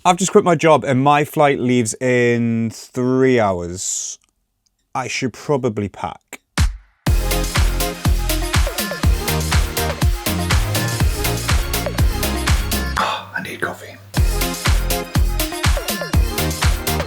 I've just quit my job and my flight leaves in 3 hours. I should probably pack. I need coffee.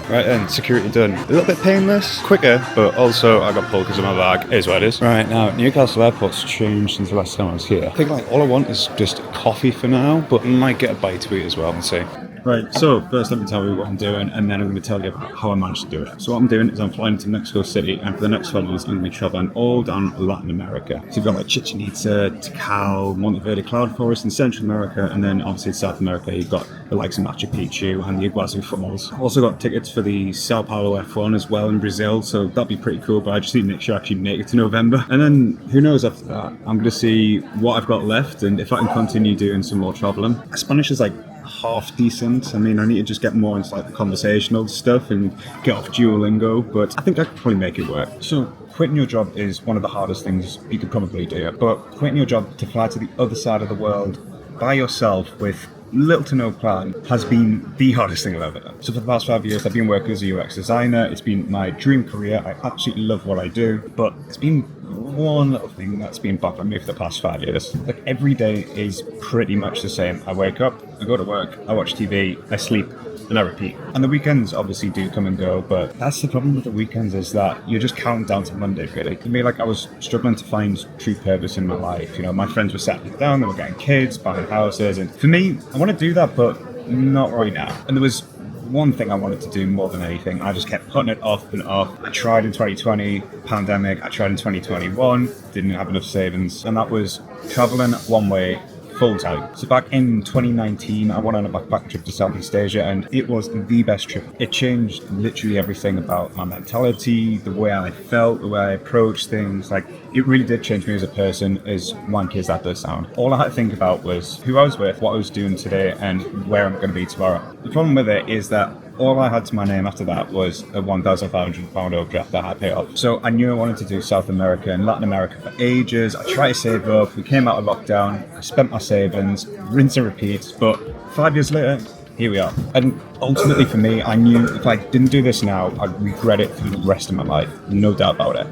Right then, security done. A little bit painless, quicker, but also I got pulled because of my bag. It is what it is. Right now, Newcastle Airport's changed since the last time I was here. I think like all I want is just coffee for now, but I might get a bite to eat as well and see. Right, so first let me tell you what I'm doing, and then I'm going to tell you how I managed to do it. So what I'm doing is I'm flying to Mexico City, and for the next 5 months I'm going to be traveling all down Latin America. So you've got like Chichen Itza, Tikal, Monteverde Cloud Forest in Central America, and then obviously in South America you've got the likes of Machu Picchu and the Iguazu Falls. I've also got tickets for the Sao Paulo F1 as well in Brazil, so that'd be pretty cool, but I just need to make sure I actually make it to November. And then who knows after that, I'm going to see what I've got left and if I can continue doing some more traveling. Spanish is like half decent. I mean, I need to just get more into like the conversational stuff and get off Duolingo, but I think I could probably make it work. So quitting your job is one of the hardest things you could probably do, but quitting your job to fly to the other side of the world by yourself with little to no plan has been the hardest thing I've ever done. So for the past 5 years, I've been working as a UX designer. It's been my dream career. I absolutely love what I do, but it's been one little thing that's been bothering me for the past 5 years. Like every day is pretty much the same. I wake up, I go to work, I watch TV, I sleep, and I repeat. And the weekends obviously do come and go, but that's the problem with the weekends is that you're just counting down to Monday, really. For me, like I was struggling to find true purpose in my life. You know, my friends were settling down, they were getting kids, buying houses, and for me, I want to do that, but not right now. And there was one thing I wanted to do more than anything. I just kept putting it off and off. I tried in 2020, pandemic. I tried in 2021, didn't have enough savings. And that was traveling one way, full time. So back in 2019, I went on a backpack trip to Southeast Asia and it was the best trip. It changed literally everything about my mentality, the way I felt, the way I approached things. Like it really did change me as a person, as wanky as that does sound. All I had to think about was who I was with, what I was doing today, and where I'm going to be tomorrow. The problem with it is that all I had to my name after that was a £1,500 overdraft that I paid off. So I knew I wanted to do South America and Latin America for ages. I tried to save up. We came out of lockdown. I spent my savings, rinse and repeat. But 5 years later, here we are. And ultimately for me, I knew if I didn't do this now, I'd regret it for the rest of my life. No doubt about it.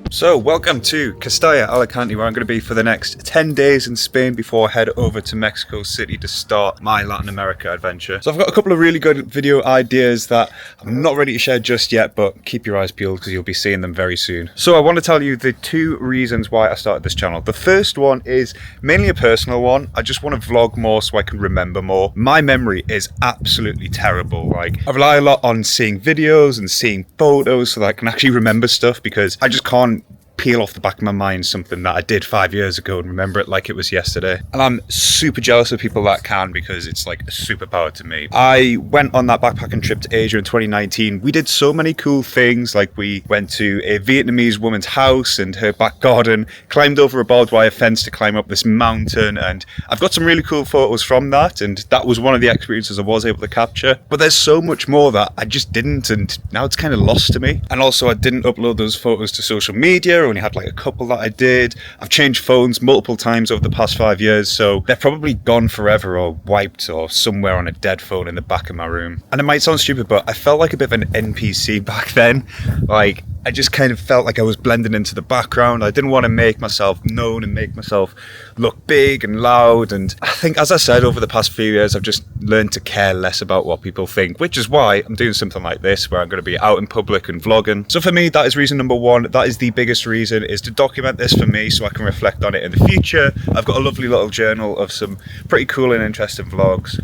So, welcome to Castalla, Alicante, where I'm going to be for the next 10 days in Spain before I head over to Mexico City to start my Latin America adventure. So I've got a couple of really good video ideas that I'm not ready to share just yet, but keep your eyes peeled because you'll be seeing them very soon. So I want to tell you the 2 reasons why I started this channel. The first one is mainly a personal one. I just want to vlog more so I can remember more. My memory is absolutely terrible. Like, I rely a lot on seeing videos and seeing photos so that I can actually remember stuff because I just can't peel off the back of my mind something that I did 5 years ago and remember it like it was yesterday. And I'm super jealous of people that can because it's like a superpower to me. I went on that backpacking trip to Asia in 2019. We did so many cool things, like we went to a Vietnamese woman's house and her back garden, climbed over a barbed wire fence to climb up this mountain, and I've got some really cool photos from that, and that was one of the experiences I was able to capture. But there's so much more that I just didn't, and now it's kind of lost to me. And also I didn't upload those photos to social media. I only had like a couple that I did. I've changed phones multiple times over the past 5 years, so they're probably gone forever or wiped or somewhere on a dead phone in the back of my room. And it might sound stupid, but I felt like a bit of an NPC back then. Like, I just kind of felt like I was blending into the background. I didn't want to make myself known and make myself look big and loud. And I think, as I said, over the past few years, I've just learned to care less about what people think, which is why I'm doing something like this, where I'm going to be out in public and vlogging. So for me, that is reason number one. That is the biggest reason, is to document this for me so I can reflect on it in the future. I've got a lovely little journal of some pretty cool and interesting vlogs.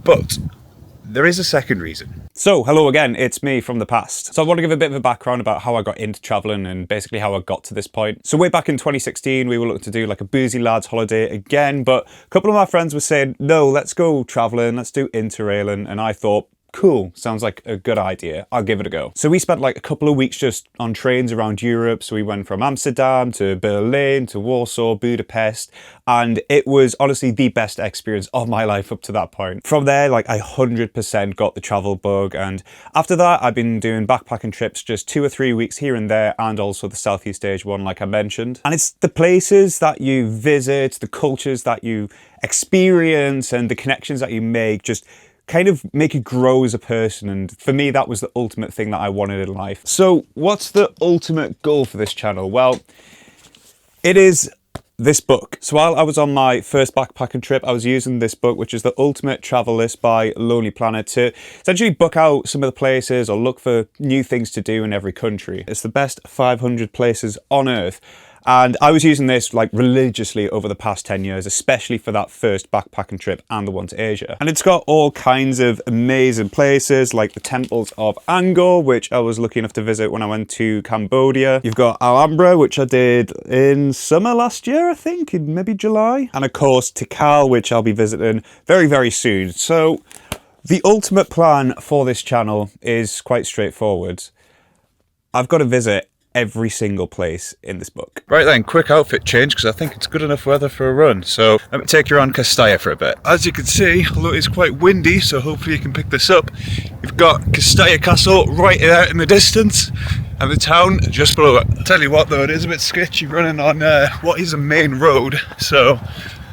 But there is a second reason. So, hello again, it's me from the past. So I want to give a bit of a background about how I got into travelling and basically how I got to this point. So way back in 2016, we were looking to do like a boozy lads holiday again, but a couple of my friends were saying, no, let's go travelling, let's do interrailing, and I thought, cool, sounds like a good idea, I'll give it a go. So we spent like a couple of weeks just on trains around Europe. So we went from Amsterdam to Berlin to Warsaw, Budapest, and it was honestly the best experience of my life up to that point. From there, like I 100% got the travel bug, and after that I've been doing backpacking trips just 2 or 3 weeks here and there, and also the Southeast Asia one like I mentioned. And it's the places that you visit, the cultures that you experience, and the connections that you make just kind of make you grow as a person. And for me, that was the ultimate thing that I wanted in life. So what's the ultimate goal for this channel? Well, it is this book. So while I was on my first backpacking trip, I was using this book, which is The Ultimate Travel List by Lonely Planet, to essentially book out some of the places or look for new things to do in every country. It's the best 500 places on Earth. And I was using this like religiously over the past 10 years, especially for that first backpacking trip and the one to Asia. And it's got all kinds of amazing places like the temples of Angkor, which I was lucky enough to visit when I went to Cambodia. You've got Alhambra, which I did in summer last year, I think, in maybe July. And of course, Tikal, which I'll be visiting very, very soon. So the ultimate plan for this channel is quite straightforward. I've got to visit every single place in this book. Right then, quick outfit change because I think it's good enough weather for a run. So let me take you around Castalla for a bit. As you can see, although it's quite windy, so hopefully you can pick this up, you've got Castalla Castle right there in the distance and the town just below it. I'll tell you what though, it is a bit sketchy running on what is a main road, so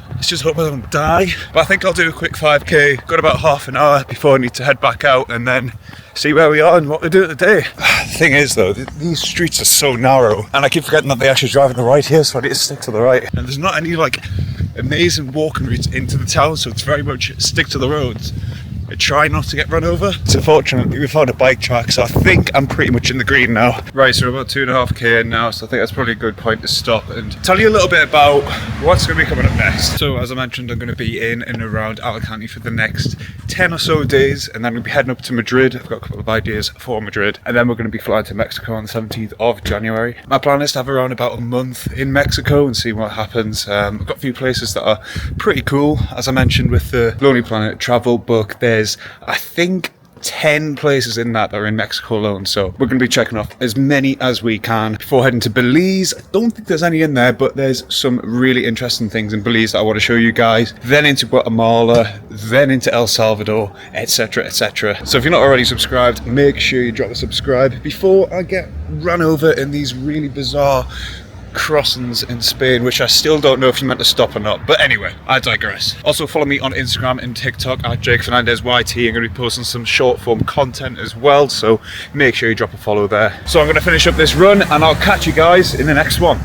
let's just hope I don't die. But I think I'll do a quick 5k. Got about half an hour before I need to head back out and then see where we are and what we do today. The thing is though, these streets are so narrow and I keep forgetting that they actually drive on the right here, so I need to stick to the right. And there's not any like amazing walking routes into the town, so it's very much stick to the roads. I try not to get run over. So fortunately we found a bike track, so I think I'm pretty much in the green now. Right, so we're about 2.5k in now, so I think that's probably a good point to stop and tell you a little bit about what's going to be coming up next. So as I mentioned, I'm going to be in and around Alicante for the next 10 or so days, and then we'll be heading up to Madrid. I've got a couple of ideas for Madrid, and then we're going to be flying to Mexico on the 17th of January. My plan is to have around about a month in Mexico and see what happens. I've got a few places that are pretty cool. As I mentioned with the Lonely Planet travel book, there's I think 10 places in that are in Mexico alone, so we're going to be checking off as many as we can before heading to Belize. I don't think there's any in there, but there's some really interesting things in Belize that I want to show you guys. Then into Guatemala, then into El Salvador, etc, etc. So if you're not already subscribed, make sure you drop a subscribe before I get run over in these really bizarre crossings in Spain, which I still don't know if you meant to stop or not, but anyway, I digress. Also follow me on Instagram and TikTok at Jake Fernandez YT. I'm going to be posting some short form content as well, so make sure you drop a follow there. So I'm going to finish up this run and I'll catch you guys in the next one.